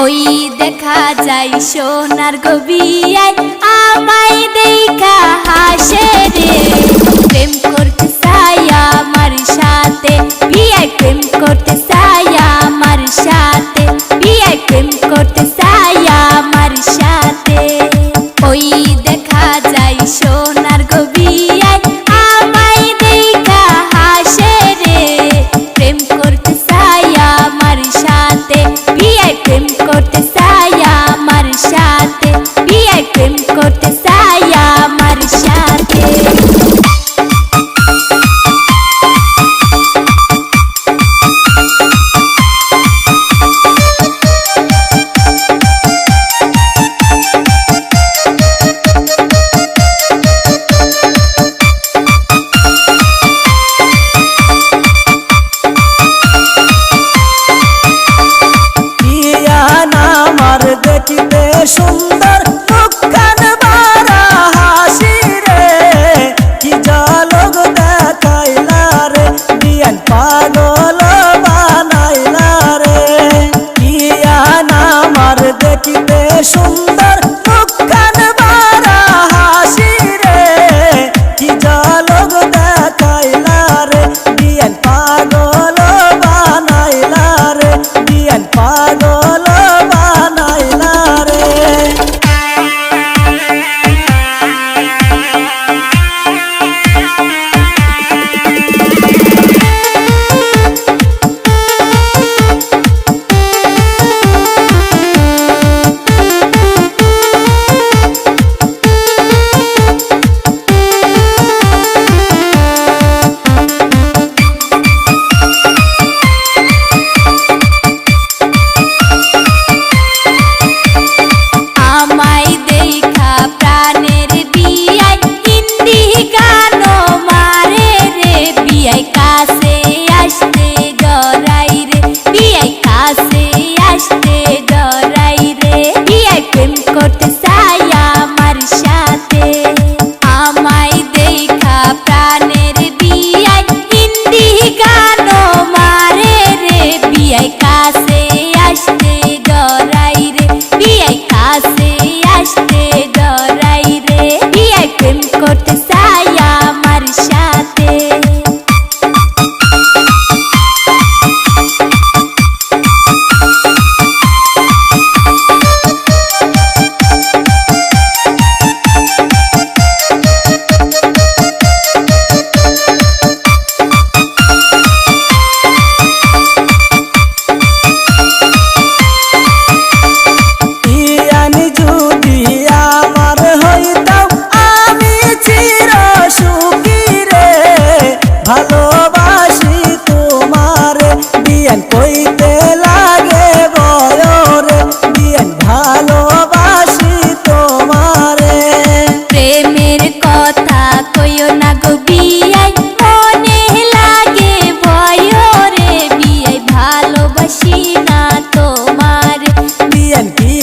ওই দেখা যায় সোনার গবিয়ায় আমায় দেখা হাসে রে। প্রেম করতে চাই আমার সাথে বিয়াই, প্রেম করতে চাই আমার সাথে বিয়াই, প্রেম করতে চাই আমার সাথে। ওই দেখা যায় সোনার গবিয়ায় আমায় দেখা হাসে রে। প্রেম করতে চাই আমার সাথে বিয়াই, প্রেম করতে চাই আমার সাথে বিয়াই, প্রেম করতে চাই আমার সাথে। দেখিতে সুন্দর মুখখান বারা হাসি রে। কি জালগ দেখাইলা রে, বিয়ান পাগল বানাইলা রে। বিয়ান আমার দেখিতে সুন্দর মুখখান বারা হাসি রে। কি জালগ দেখাইলা রে, বিয়ান পাগল বানাইলা রে, বিয়ান পাগল করতে চাই আমার সাথে। আমায় দেখা প্রাণের বিয়াই হিন্দি গান মারে রে। বিয়াই কাছে আসতে ডরাই রে, বিয়াই কাছে আসতে ডরাই রে। বিয়াই প্রেম করতে চাই আমার সাথে। ভালোবাসি তোমারে বিয়ান কইতে লাগে বয়রে। বিয়ান ভালোবাসি তোমারে। প্রেমের কথা কইও না গো বিয়াই, মনে লাগে বয়রে। বিয়াই ভালোবাসি না তোমারে। বিয়ান কি